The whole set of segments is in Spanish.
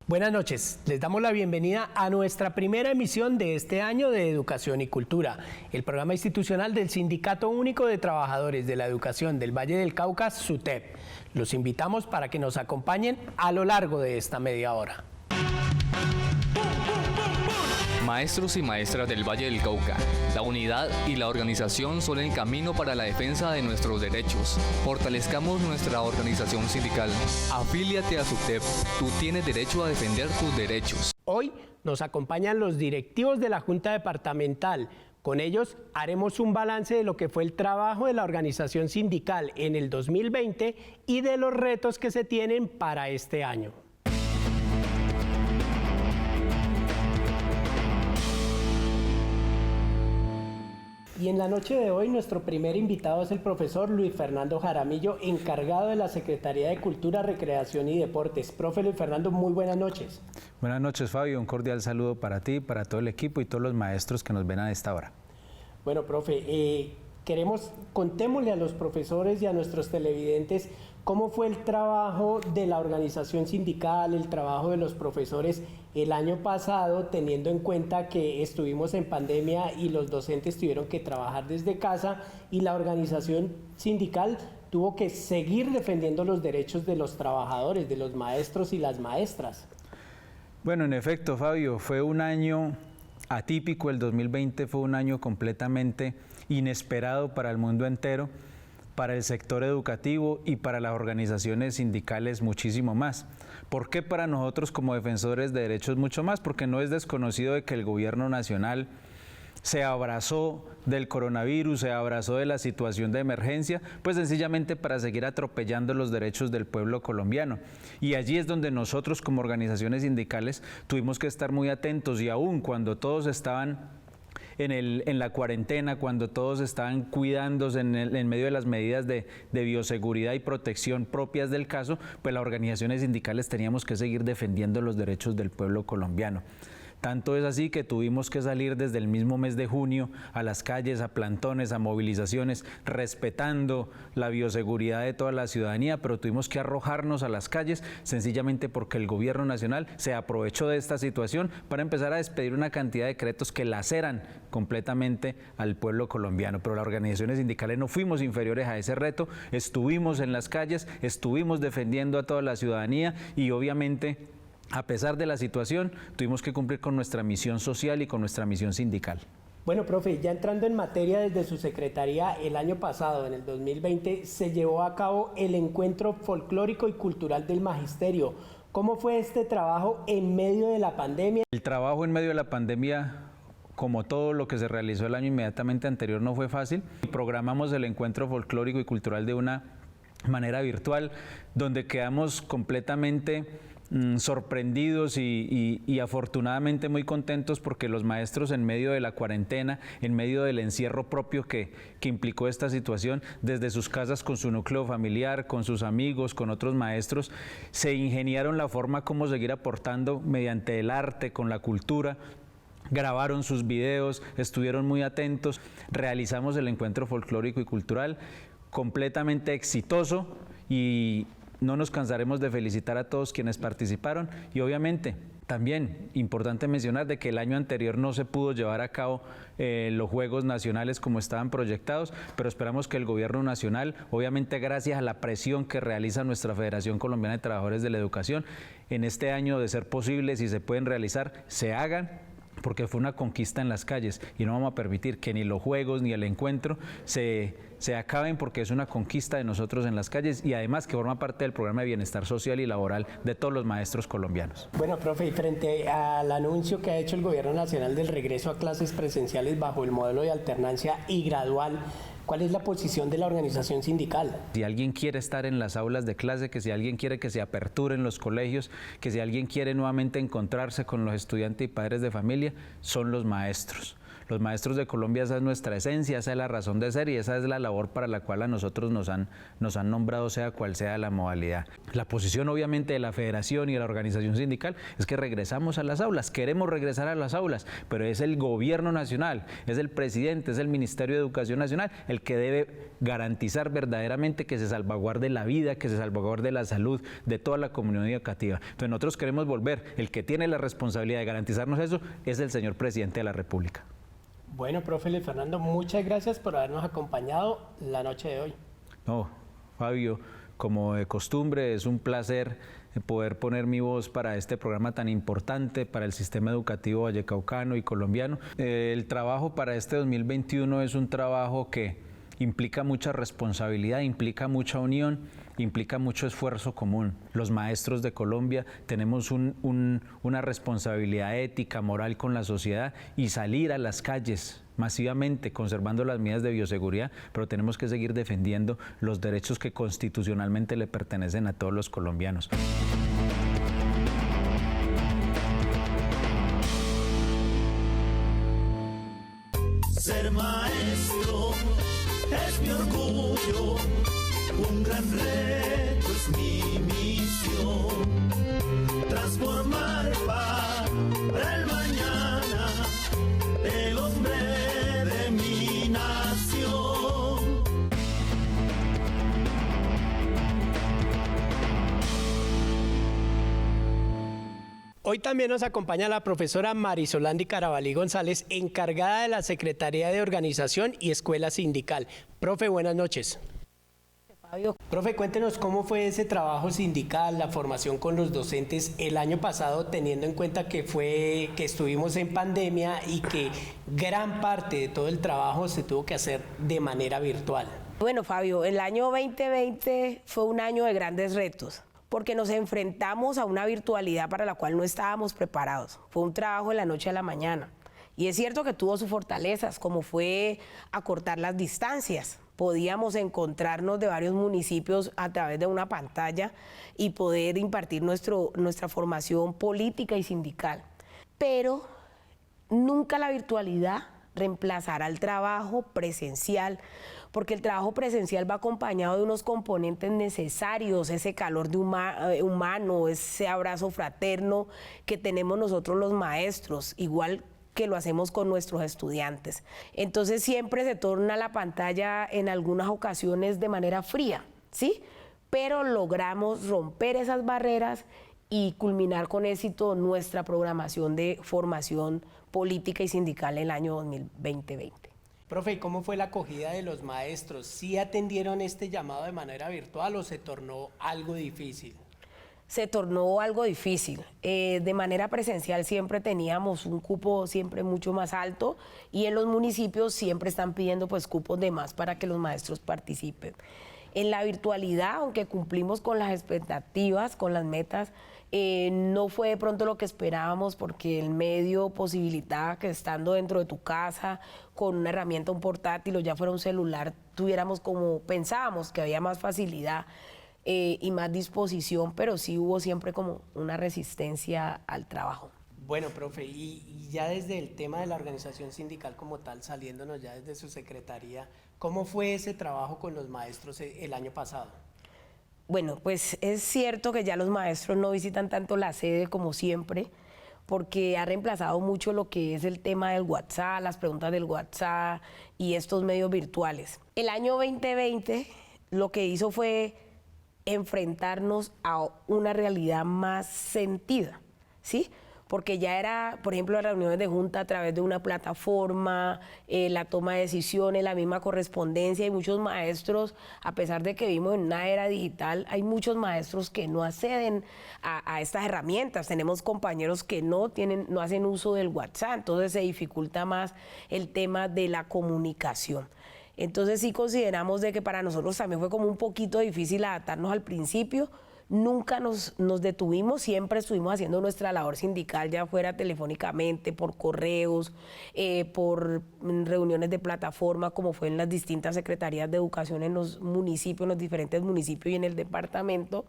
Buenas noches, les damos la bienvenida a nuestra primera emisión de este año de Educación y Cultura, el programa institucional del Sindicato Único de Trabajadores de la Educación del Valle del Cauca, SUTEP. Los invitamos para que nos acompañen a lo largo de esta media hora. Maestros y maestras del Valle del Cauca, la unidad y la organización son el camino para la defensa de nuestros derechos. Fortalezcamos nuestra organización sindical. Afíliate a SUTEP, tú tienes derecho a defender tus derechos. Hoy nos acompañan los directivos de la Junta Departamental. Con ellos haremos un balance de lo que fue el trabajo de la organización sindical en el 2020 y de los retos que se tienen para este año. Y en la noche de hoy nuestro primer invitado es el profesor Luis Fernando Jaramillo, encargado de la Secretaría de Cultura, Recreación y Deportes. Profe Luis Fernando, muy buenas noches. Buenas noches, Fabio. Un cordial saludo para ti, para todo el equipo y todos los maestros que nos ven a esta hora. Bueno, profe, contémosle a los profesores y a nuestros televidentes cómo fue el trabajo de la organización sindical, el trabajo de los profesores el año pasado, teniendo en cuenta que estuvimos en pandemia y los docentes tuvieron que trabajar desde casa y la organización sindical tuvo que seguir defendiendo los derechos de los trabajadores, de los maestros y las maestras. Bueno, en efecto, Fabio, fue un año atípico. El 2020 fue un año completamente inesperado para el mundo entero, para el sector educativo y para las organizaciones sindicales muchísimo más. ¿Por qué para nosotros como defensores de derechos mucho más? Porque no es desconocido de que el gobierno nacional se abrazó del coronavirus, se abrazó de la situación de emergencia, pues sencillamente para seguir atropellando los derechos del pueblo colombiano. Y allí es donde nosotros como organizaciones sindicales tuvimos que estar muy atentos, y aún cuando todos estaban en la cuarentena, cuando todos estaban cuidándose en medio de las medidas de bioseguridad y protección propias del caso, pues las organizaciones sindicales teníamos que seguir defendiendo los derechos del pueblo colombiano. Tanto es así que tuvimos que salir desde el mismo mes de junio a las calles, a plantones, a movilizaciones, respetando la bioseguridad de toda la ciudadanía, pero tuvimos que arrojarnos a las calles sencillamente porque el gobierno nacional se aprovechó de esta situación para empezar a despedir una cantidad de decretos que laceran completamente al pueblo colombiano. Pero las organizaciones sindicales no fuimos inferiores a ese reto, estuvimos en las calles, estuvimos defendiendo a toda la ciudadanía y obviamente, a pesar de la situación, tuvimos que cumplir con nuestra misión social y con nuestra misión sindical. Bueno, profe, ya entrando en materia, desde su secretaría, el año pasado, en el 2020, se llevó a cabo el Encuentro Folclórico y Cultural del Magisterio. ¿Cómo fue este trabajo en medio de la pandemia? El trabajo en medio de la pandemia, como todo lo que se realizó el año inmediatamente anterior, no fue fácil. Programamos el Encuentro Folclórico y Cultural de una manera virtual, donde quedamos completamente sorprendidos y afortunadamente muy contentos porque los maestros, en medio de la cuarentena, en medio del encierro propio que implicó esta situación, desde sus casas con su núcleo familiar, con sus amigos, con otros maestros, se ingeniaron la forma como seguir aportando mediante el arte, con la cultura. Grabaron sus videos, estuvieron muy atentos, realizamos el Encuentro Folclórico y Cultural completamente exitoso, y no nos cansaremos de felicitar a todos quienes participaron. Y obviamente también importante mencionar de que el año anterior no se pudo llevar a cabo los Juegos Nacionales como estaban proyectados, pero esperamos que el gobierno nacional, obviamente gracias a la presión que realiza nuestra Federación Colombiana de Trabajadores de la Educación, en este año, de ser posible, si se pueden realizar, se hagan, porque fue una conquista en las calles y no vamos a permitir que ni los juegos ni el encuentro se acaben, porque es una conquista de nosotros en las calles y además que forma parte del programa de bienestar social y laboral de todos los maestros colombianos. Bueno, profe, y frente al anuncio que ha hecho el gobierno nacional del regreso a clases presenciales bajo el modelo de alternancia y gradual, ¿cuál es la posición de la organización sindical? Si alguien quiere estar en las aulas de clase, que si alguien quiere que se aperturen los colegios, que si alguien quiere nuevamente encontrarse con los estudiantes y padres de familia, son los maestros. Los maestros de Colombia, esa es nuestra esencia, esa es la razón de ser y esa es la labor para la cual a nosotros nos han nombrado, sea cual sea la modalidad. La posición obviamente de la federación y de la organización sindical es que regresamos a las aulas, queremos regresar a las aulas, pero es el gobierno nacional, es el presidente, es el Ministerio de Educación Nacional el que debe garantizar verdaderamente que se salvaguarde la vida, que se salvaguarde la salud de toda la comunidad educativa. Entonces nosotros queremos volver, el que tiene la responsabilidad de garantizarnos eso es el señor presidente de la República. Bueno, profe Luis Fernando, muchas gracias por habernos acompañado la noche de hoy. No, Fabio, como de costumbre, es un placer poder poner mi voz para este programa tan importante para el sistema educativo vallecaucano y colombiano. El trabajo para este 2021 es un trabajo que implica mucha responsabilidad, implica mucha unión, implica mucho esfuerzo común. Los maestros de Colombia tenemos una responsabilidad ética, moral con la sociedad y salir a las calles masivamente, conservando las medidas de bioseguridad, pero tenemos que seguir defendiendo los derechos que constitucionalmente le pertenecen a todos los colombianos. Ser maestro es mi orgullo, un gran reto es mi misión, transformar para el mañana el hombre de mi nación. Hoy también nos acompaña la profesora Marisolandi Carabalí González, encargada de la Secretaría de Organización y Escuela Sindical. Profe, buenas noches. Fabio. Profe, cuéntenos cómo fue ese trabajo sindical, la formación con los docentes el año pasado, teniendo en cuenta que estuvimos en pandemia y que gran parte de todo el trabajo se tuvo que hacer de manera virtual. Bueno, Fabio, el año 2020 fue un año de grandes retos, porque nos enfrentamos a una virtualidad para la cual no estábamos preparados. Fue un trabajo de la noche a la mañana. Y es cierto que tuvo sus fortalezas, como fue acortar las distancias. Podíamos encontrarnos de varios municipios a través de una pantalla y poder impartir nuestra formación política y sindical. Pero nunca la virtualidad reemplazará el trabajo presencial, porque el trabajo presencial va acompañado de unos componentes necesarios, ese calor de humano, ese abrazo fraterno que tenemos nosotros los maestros, igual que lo hacemos con nuestros estudiantes. Entonces siempre se torna la pantalla en algunas ocasiones de manera fría, ¿sí? Pero logramos romper esas barreras y culminar con éxito nuestra programación de formación política y sindical en el año 2020. Profe, ¿y cómo fue la acogida de los maestros? ¿Sí atendieron este llamado de manera virtual o se tornó algo difícil? Se tornó algo difícil. De manera presencial siempre teníamos un cupo siempre mucho más alto y en los municipios siempre están pidiendo pues cupos de más para que los maestros participen. En la virtualidad, aunque cumplimos con las expectativas, con las metas, no fue de pronto lo que esperábamos porque el medio posibilitaba que estando dentro de tu casa con una herramienta, un portátil o ya fuera un celular, tuviéramos como pensábamos que había más facilidad y más disposición, pero sí hubo siempre como una resistencia al trabajo. Bueno, profe, y ya desde el tema de la organización sindical como tal, saliéndonos ya desde su secretaría, ¿cómo fue ese trabajo con los maestros el año pasado? Bueno, pues es cierto que ya los maestros no visitan tanto la sede como siempre, porque ha reemplazado mucho lo que es el tema del WhatsApp, las preguntas del WhatsApp y estos medios virtuales. El año 2020 lo que hizo fue enfrentarnos a una realidad más sentida, ¿sí? Porque ya era, por ejemplo, las reuniones de junta a través de una plataforma, la toma de decisiones, la misma correspondencia y muchos maestros, a pesar de que vivimos en una era digital, hay muchos maestros que no acceden a estas herramientas. Tenemos compañeros que no hacen uso del WhatsApp, entonces se dificulta más el tema de la comunicación. Entonces sí consideramos de que para nosotros también fue como un poquito difícil adaptarnos al principio. Nunca nos detuvimos, siempre estuvimos haciendo nuestra labor sindical, ya fuera telefónicamente, por correos, por reuniones de plataforma, como fue en las distintas secretarías de educación en los municipios, en los diferentes municipios y en el departamento.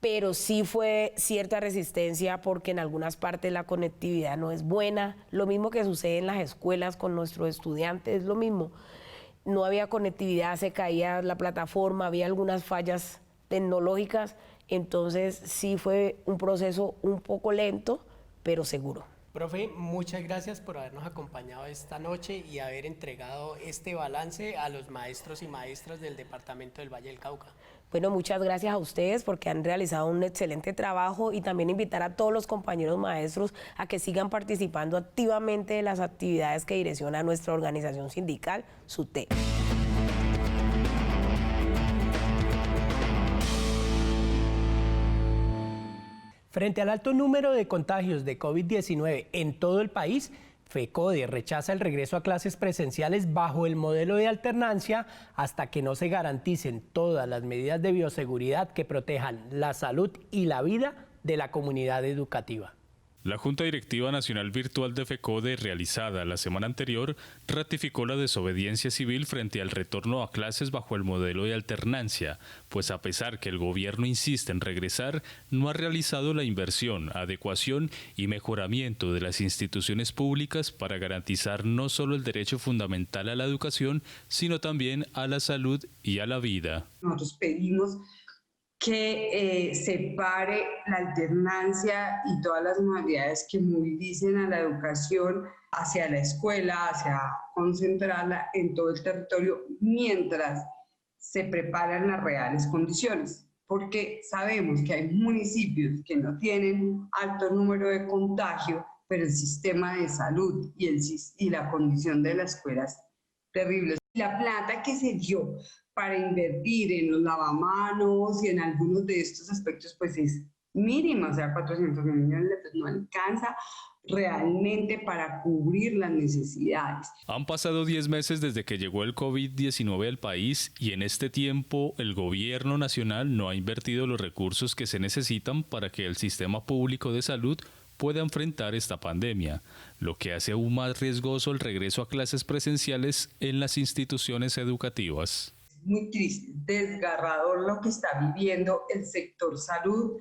pero sí fue cierta resistencia porque en algunas partes la conectividad no es buena. Lo mismo que sucede en las escuelas con nuestros estudiantes, es lo mismo. No había conectividad, se caía la plataforma, había algunas fallas tecnológicas, entonces sí fue un proceso un poco lento, pero seguro. Profe, muchas gracias por habernos acompañado esta noche y haber entregado este balance a los maestros y maestras del Departamento del Valle del Cauca. Bueno, muchas gracias a ustedes porque han realizado un excelente trabajo y también invitar a todos los compañeros maestros a que sigan participando activamente de las actividades que direcciona nuestra organización sindical, SUTE. Frente al alto número de contagios de COVID-19 en todo el país, FECODE rechaza el regreso a clases presenciales bajo el modelo de alternancia hasta que no se garanticen todas las medidas de bioseguridad que protejan la salud y la vida de la comunidad educativa. La Junta Directiva Nacional Virtual de FECODE, realizada la semana anterior, ratificó la desobediencia civil frente al retorno a clases bajo el modelo de alternancia, pues a pesar que el gobierno insiste en regresar, no ha realizado la inversión, adecuación y mejoramiento de las instituciones públicas para garantizar no solo el derecho fundamental a la educación, sino también a la salud y a la vida. Nosotros pedimos que separe la alternancia y todas las modalidades que movilicen a la educación hacia la escuela, hacia concentrarla en todo el territorio mientras se preparan las reales condiciones. Porque sabemos que hay municipios que no tienen alto número de contagio, pero el sistema de salud y la condición de la escuela es terrible. La plata que se dio para invertir en los lavamanos y en algunos de estos aspectos pues es mínima, o sea, 400 millones de pesos no alcanza realmente para cubrir las necesidades. Han pasado 10 meses desde que llegó el COVID-19 al país y en este tiempo el gobierno nacional no ha invertido los recursos que se necesitan para que el sistema público de salud pueda enfrentar esta pandemia, lo que hace aún más riesgoso el regreso a clases presenciales en las instituciones educativas. Muy triste, desgarrador lo que está viviendo el sector salud.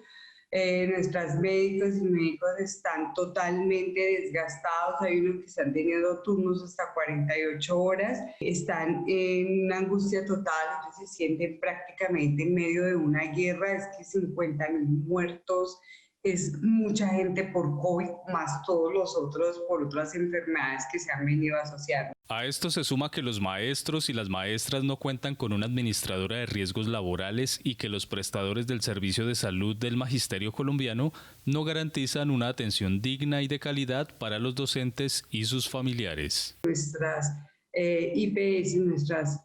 Nuestras médicos y médicos están totalmente desgastados, hay unos que están teniendo turnos hasta 48 horas, están en una angustia total, ellos se sienten prácticamente en medio de una guerra, es que 50.000 muertos, es mucha gente por COVID, más todos los otros por otras enfermedades que se han venido asociando. A esto se suma que los maestros y las maestras no cuentan con una administradora de riesgos laborales y que los prestadores del servicio de salud del magisterio colombiano no garantizan una atención digna y de calidad para los docentes y sus familiares. Nuestras IPS, nuestras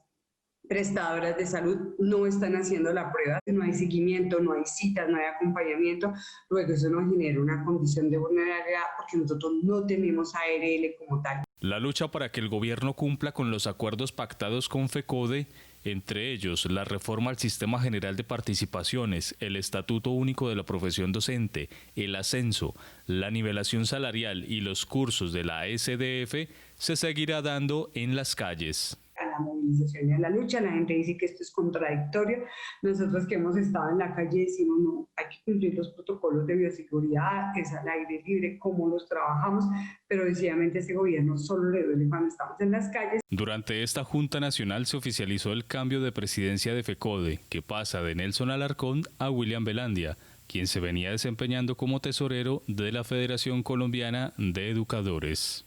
prestadoras de salud no están haciendo la prueba, no hay seguimiento, no hay citas, no hay acompañamiento, luego eso nos genera una condición de vulnerabilidad porque nosotros no tenemos ARL como tal. La lucha para que el gobierno cumpla con los acuerdos pactados con FECODE, entre ellos la reforma al Sistema General de Participaciones, el Estatuto Único de la Profesión Docente, el ascenso, la nivelación salarial y los cursos de la SDF, se seguirá dando en las calles. A la movilización y a la lucha, la gente dice que esto es contradictorio, nosotros que hemos estado en la calle decimos no, hay que cumplir los protocolos de bioseguridad, es al aire libre, cómo los trabajamos, pero decididamente este gobierno solo le duele cuando estamos en las calles. Durante esta Junta Nacional se oficializó el cambio de presidencia de FECODE, que pasa de Nelson Alarcón a William Velandia, quien se venía desempeñando como tesorero de la Federación Colombiana de Educadores.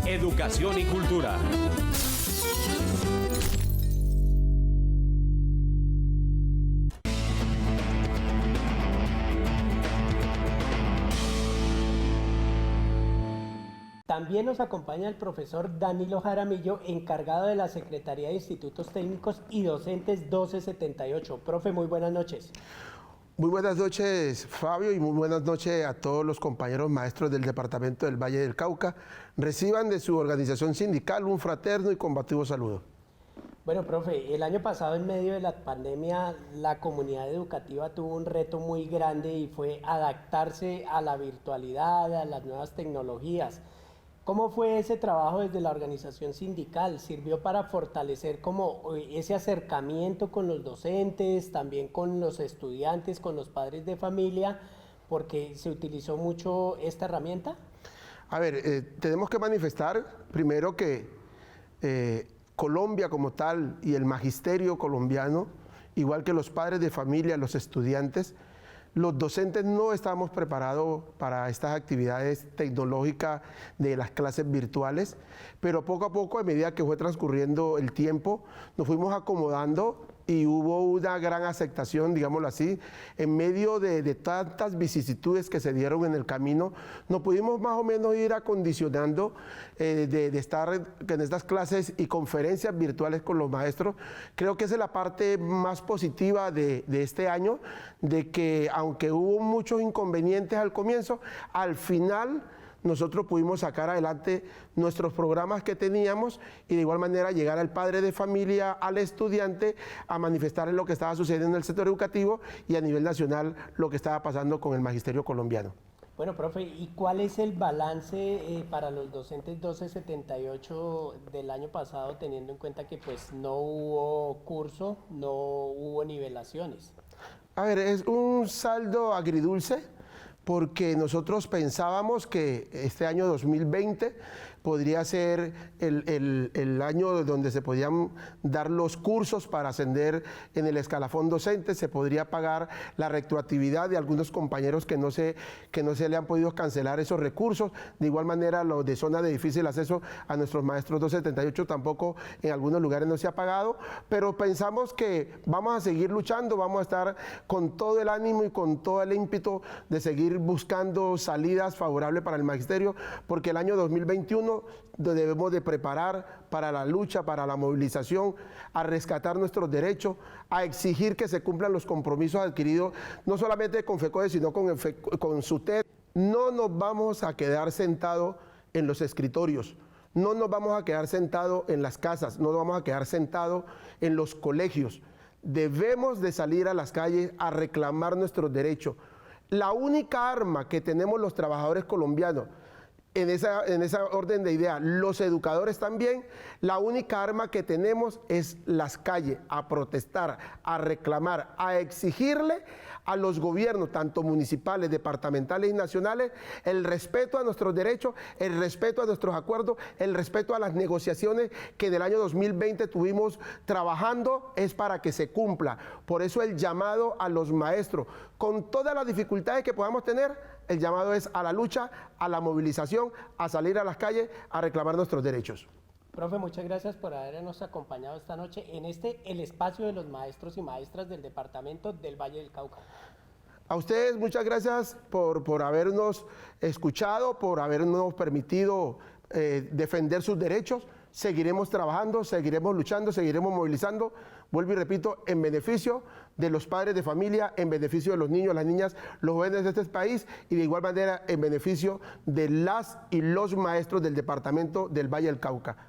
Educación y cultura. También nos acompaña el profesor Danilo Jaramillo, encargado de la Secretaría de Institutos Técnicos y Docentes 1278. Profe, muy buenas noches. Muy buenas noches, Fabio, y muy buenas noches a todos los compañeros maestros del Departamento del Valle del Cauca. Reciban de su organización sindical un fraterno y combativo saludo. Bueno, profe, el año pasado en medio de la pandemia la comunidad educativa tuvo un reto muy grande y fue adaptarse a la virtualidad, a las nuevas tecnologías. ¿Cómo fue ese trabajo desde la organización sindical? ¿Sirvió para fortalecer como ese acercamiento con los docentes, también con los estudiantes, con los padres de familia, porque se utilizó mucho esta herramienta? A ver, tenemos que manifestar primero que Colombia como tal y el magisterio colombiano, igual que los padres de familia, los estudiantes, los docentes no estábamos preparados para estas actividades tecnológicas de las clases virtuales, pero poco a poco, a medida que fue transcurriendo el tiempo, nos fuimos acomodando y hubo una gran aceptación, digámoslo así, en medio de tantas vicisitudes que se dieron en el camino, nos pudimos más o menos ir acondicionando de estar en estas clases y conferencias virtuales con los maestros. Creo que esa es la parte más positiva de este año, de que aunque hubo muchos inconvenientes al comienzo, al final nosotros pudimos sacar adelante nuestros programas que teníamos y de igual manera llegar al padre de familia, al estudiante, a manifestar lo que estaba sucediendo en el sector educativo y a nivel nacional lo que estaba pasando con el magisterio colombiano. Bueno, profe, ¿y cuál es el balance para los docentes 1278 del año pasado, teniendo en cuenta que pues no hubo curso, no hubo nivelaciones? A ver, es un saldo agridulce, porque nosotros pensábamos que este año 2020 podría ser el año donde se podían dar los cursos para ascender en el escalafón docente, se podría pagar la retroactividad de algunos compañeros que no se le han podido cancelar esos recursos. De igual manera, los de zona de difícil acceso a nuestros maestros 278 tampoco en algunos lugares no se ha pagado, pero pensamos que vamos a seguir luchando, vamos a estar con todo el ánimo y con todo el ímpetu de seguir buscando salidas favorables para el magisterio, porque el año 2021 debemos de preparar para la lucha, para la movilización, a rescatar nuestros derechos, a exigir que se cumplan los compromisos adquiridos, no solamente con FECODE, sino con SUTEP. No nos vamos a quedar sentados en los escritorios, no nos vamos a quedar sentados en las casas, no nos vamos a quedar sentados en los colegios. Debemos de salir a las calles a reclamar nuestros derechos. La única arma que tenemos los trabajadores colombianos, en esa orden de idea, los educadores también, la única arma que tenemos es las calles, a protestar, a reclamar, a exigirle a los gobiernos, tanto municipales, departamentales y nacionales, el respeto a nuestros derechos, el respeto a nuestros acuerdos, el respeto a las negociaciones que en el año 2020 tuvimos trabajando, es para que se cumpla. Por eso el llamado a los maestros, con todas las dificultades que podamos tener, el llamado es a la lucha, a la movilización, a salir a las calles, a reclamar nuestros derechos. Profe, muchas gracias por habernos acompañado esta noche en el espacio de los maestros y maestras del departamento del Valle del Cauca. A ustedes muchas gracias por habernos escuchado, por habernos permitido defender sus derechos. Seguiremos trabajando, seguiremos luchando, seguiremos movilizando, vuelvo y repito, en beneficio de los padres de familia, en beneficio de los niños, las niñas, los jóvenes de este país y de igual manera en beneficio de las y los maestros del departamento del Valle del Cauca.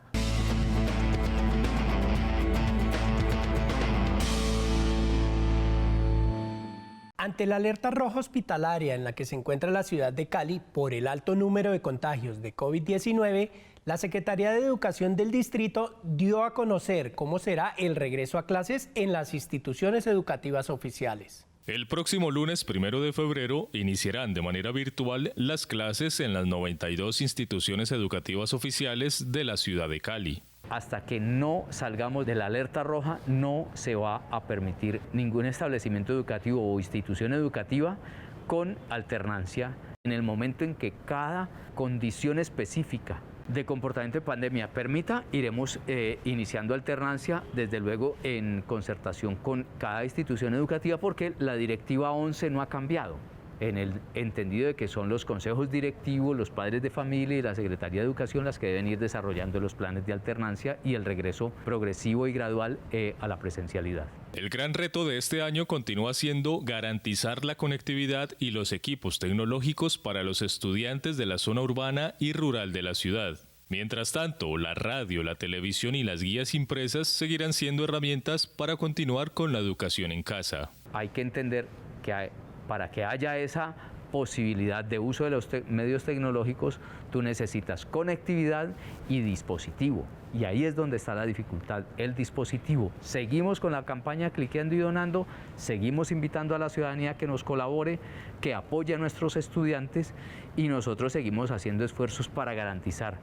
Ante la alerta roja hospitalaria en la que se encuentra la ciudad de Cali por el alto número de contagios de COVID-19, la Secretaría de Educación del distrito dio a conocer cómo será el regreso a clases en las instituciones educativas oficiales. El próximo lunes 1 de febrero iniciarán de manera virtual las clases en las 92 instituciones educativas oficiales de la ciudad de Cali. Hasta que no salgamos de la alerta roja, no se va a permitir ningún establecimiento educativo o institución educativa con alternancia. En el momento en que cada condición específica de comportamiento de pandemia permita, iremos iniciando alternancia, desde luego en concertación con cada institución educativa, porque la directiva 11 no ha cambiado, en el entendido de que son los consejos directivos, los padres de familia y la Secretaría de Educación las que deben ir desarrollando los planes de alternancia y el regreso progresivo y gradual a la presencialidad. El gran reto de este año continúa siendo garantizar la conectividad y los equipos tecnológicos para los estudiantes de la zona urbana y rural de la ciudad. Mientras tanto, la radio, la televisión y las guías impresas seguirán siendo herramientas para continuar con la educación en casa. Hay que entender que para que haya esa posibilidad de uso de los medios tecnológicos, tú necesitas conectividad y dispositivo. Y ahí es donde está la dificultad, el dispositivo. Seguimos con la campaña Cliqueando y Donando, seguimos invitando a la ciudadanía que nos colabore, que apoye a nuestros estudiantes, y nosotros seguimos haciendo esfuerzos para garantizar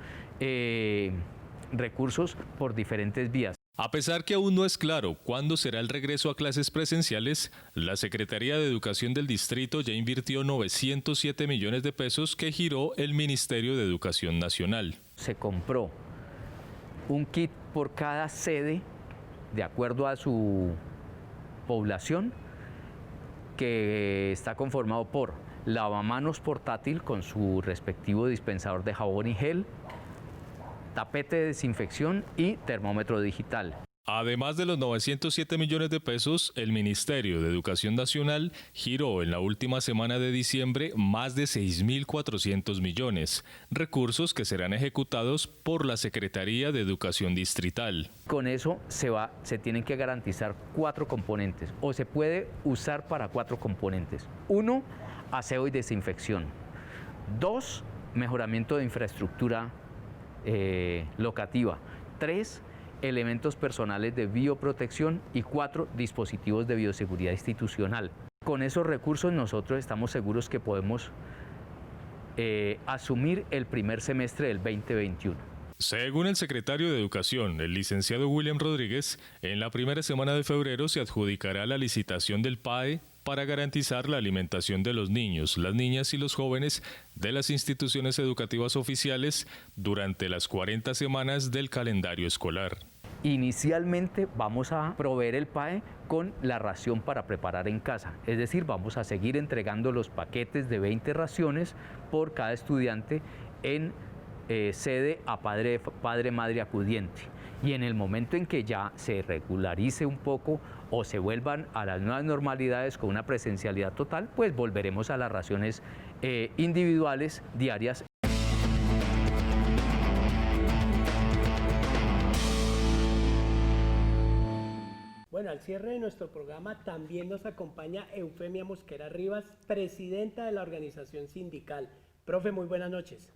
recursos por diferentes vías. A pesar que aún no es claro cuándo será el regreso a clases presenciales, la Secretaría de Educación del Distrito ya invirtió 907 millones de pesos que giró el Ministerio de Educación Nacional. Se compró un kit por cada sede, de acuerdo a su población, que está conformado por lavamanos portátil con su respectivo dispensador de jabón y gel, tapete de desinfección y termómetro digital. Además de los 907 millones de pesos, el Ministerio de Educación Nacional giró en la última semana de diciembre más de 6.400 millones, recursos que serán ejecutados por la Secretaría de Educación Distrital. Con eso se tienen que garantizar 4 componentes, o se puede usar para 4 componentes. 1, aseo y desinfección. 2, mejoramiento de infraestructura locativa. 3, elementos personales de bioprotección, y 4, dispositivos de bioseguridad institucional. Con esos recursos nosotros estamos seguros que podemos asumir el primer semestre del 2021. Según el secretario de Educación, el licenciado William Rodríguez, en la primera semana de febrero se adjudicará la licitación del PAE para garantizar la alimentación de los niños, las niñas y los jóvenes de las instituciones educativas oficiales durante las 40 semanas del calendario escolar. Inicialmente vamos a proveer el PAE con la ración para preparar en casa, es decir, vamos a seguir entregando los paquetes de 20 raciones por cada estudiante en sede a padre, madre acudiente. Y en el momento en que ya se regularice un poco o se vuelvan a las nuevas normalidades con una presencialidad total, pues volveremos a las raciones individuales diarias. Bueno, al cierre de nuestro programa también nos acompaña Eufemia Mosquera Rivas, presidenta de la organización sindical. Profe, muy buenas noches.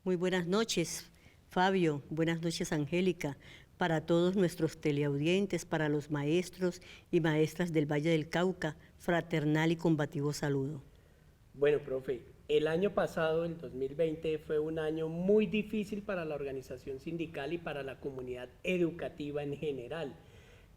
Muy buenas noches, Fabio. Buenas noches, Angélica. Para todos nuestros teleaudientes, para los maestros y maestras del Valle del Cauca, fraternal y combativo saludo. Bueno, profe, el año pasado, el 2020, fue un año muy difícil para la organización sindical y para la comunidad educativa en general.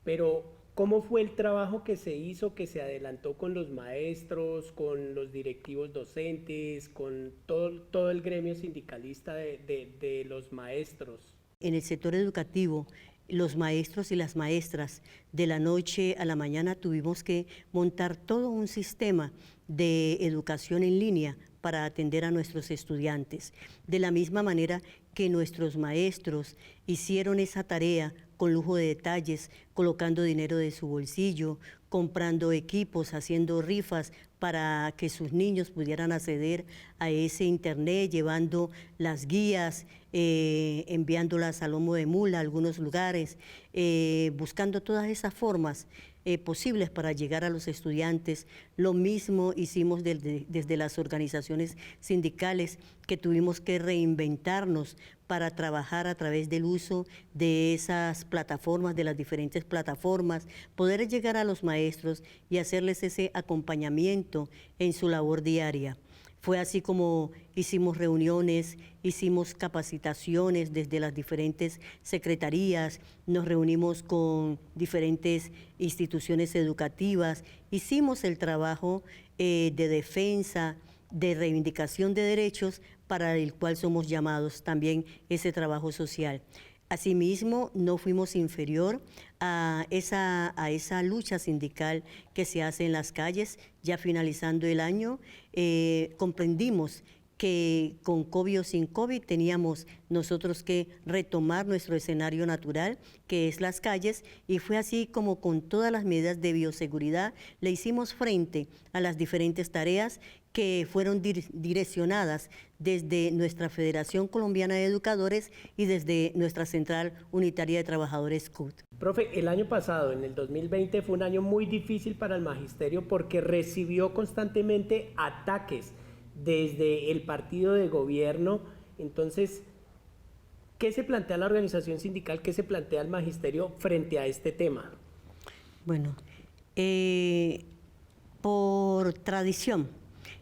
Pero, ¿cómo fue el trabajo que se hizo, que se adelantó con los maestros, con los directivos docentes, con todo el gremio sindicalista de los maestros? En el sector educativo, los maestros y las maestras, de la noche a la mañana tuvimos que montar todo un sistema de educación en línea para atender a nuestros estudiantes. De la misma manera que nuestros maestros hicieron esa tarea con lujo de detalles, colocando dinero de su bolsillo, comprando equipos, haciendo rifas para que sus niños pudieran acceder a ese internet, llevando las guías, enviándolas a lomo de mula a algunos lugares, buscando todas esas formas posibles para llegar a los estudiantes. Lo mismo hicimos desde las organizaciones sindicales, que tuvimos que reinventarnos para trabajar a través del uso de esas plataformas, de las diferentes plataformas, poder llegar a los maestros y hacerles ese acompañamiento en su labor diaria. Fue así como hicimos reuniones, hicimos capacitaciones desde las diferentes secretarías, nos reunimos con diferentes instituciones educativas, hicimos el trabajo de defensa, de reivindicación de derechos, para el cual somos llamados también ese trabajo social. Asimismo, no fuimos inferior a esa lucha sindical que se hace en las calles. Ya finalizando el año, comprendimos que con COVID o sin COVID teníamos nosotros que retomar nuestro escenario natural, que es las calles, y fue así como con todas las medidas de bioseguridad le hicimos frente a las diferentes tareas que fueron direccionadas desde nuestra Federación Colombiana de Educadores y desde nuestra Central Unitaria de Trabajadores CUT. Profe, el año pasado, en el 2020, fue un año muy difícil para el magisterio porque recibió constantemente ataques desde el partido de gobierno. Entonces, ¿qué se plantea la organización sindical, qué se plantea el magisterio frente a este tema? Bueno, por tradición,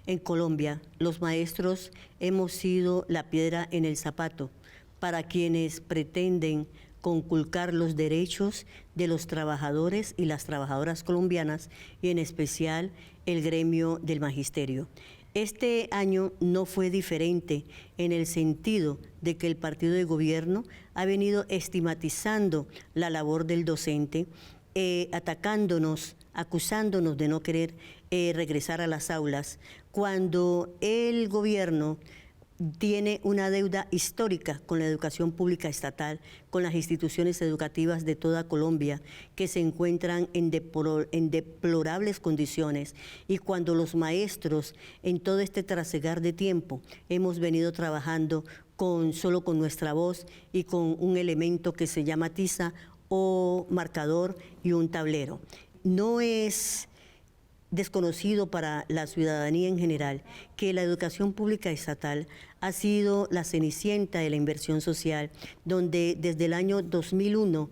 en Colombia, los maestros hemos sido la piedra en el zapato para quienes pretenden conculcar los derechos de los trabajadores y las trabajadoras colombianas, y en especial el gremio del magisterio. Este año no fue diferente en el sentido de que el partido de gobierno ha venido estigmatizando la labor del docente, atacándonos, acusándonos de no querer regresar a las aulas, cuando el gobierno tiene una deuda histórica con la educación pública estatal, con las instituciones educativas de toda Colombia, que se encuentran en deplorables condiciones, y cuando los maestros, en todo este trasegar de tiempo, hemos venido trabajando solo con nuestra voz y con un elemento que se llama tiza o marcador y un tablero. No es desconocido para la ciudadanía en general que la educación pública estatal ha sido la cenicienta de la inversión social, donde desde el año 2001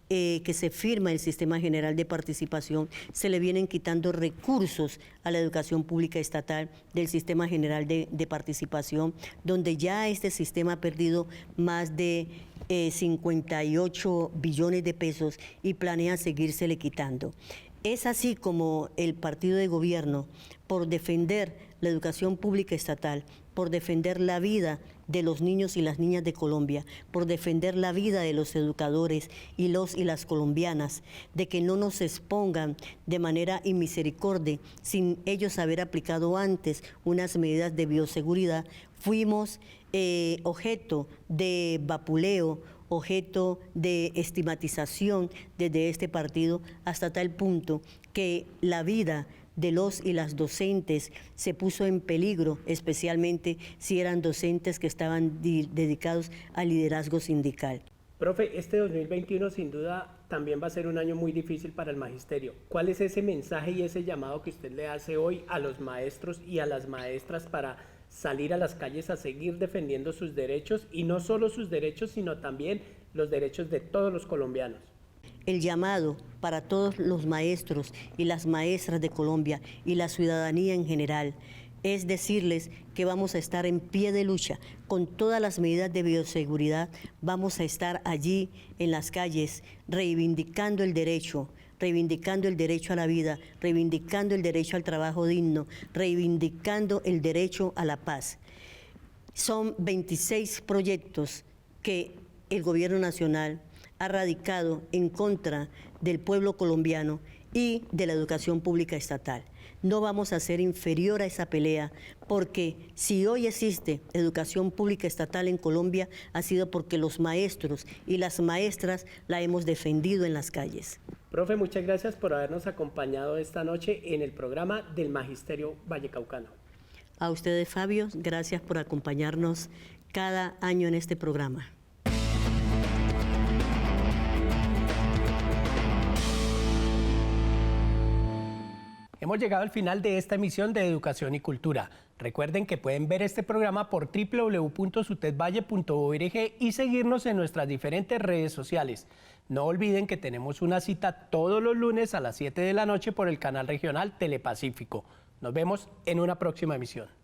que se firma el Sistema General de Participación, se le vienen quitando recursos a la educación pública estatal del Sistema General de Participación, donde ya este sistema ha perdido más de 58 billones de pesos y planea seguírsele quitando. Es así como el partido de gobierno, por defender la educación pública estatal, por defender la vida de los niños y las niñas de Colombia, por defender la vida de los educadores y las colombianas, de que no nos expongan de manera inmisericordia sin ellos haber aplicado antes unas medidas de bioseguridad, fuimos objeto de vapuleo, objeto de estigmatización desde este partido, hasta tal punto que la vida de los y las docentes se puso en peligro, especialmente si eran docentes que estaban dedicados al liderazgo sindical. Profe, este 2021 sin duda también va a ser un año muy difícil para el magisterio. ¿Cuál es ese mensaje y ese llamado que usted le hace hoy a los maestros y a las maestras para salir a las calles a seguir defendiendo sus derechos, y no solo sus derechos, sino también los derechos de todos los colombianos? El llamado para todos los maestros y las maestras de Colombia y la ciudadanía en general es decirles que vamos a estar en pie de lucha con todas las medidas de bioseguridad, vamos a estar allí en las calles reivindicando el derecho a la vida, reivindicando el derecho al trabajo digno, reivindicando el derecho a la paz. Son 26 proyectos que el gobierno nacional ha radicado en contra del pueblo colombiano y de la educación pública estatal. No vamos a ser inferior a esa pelea, porque si hoy existe educación pública estatal en Colombia, ha sido porque los maestros y las maestras la hemos defendido en las calles. Profe, muchas gracias por habernos acompañado esta noche en el programa del Magisterio Vallecaucano. A ustedes, Fabio, gracias por acompañarnos cada año en este programa. Hemos llegado al final de esta emisión de Educación y Cultura. Recuerden que pueden ver este programa por www.sutedvalle.org y seguirnos en nuestras diferentes redes sociales. No olviden que tenemos una cita todos los lunes a las 7 de la noche por el canal regional Telepacífico. Nos vemos en una próxima emisión.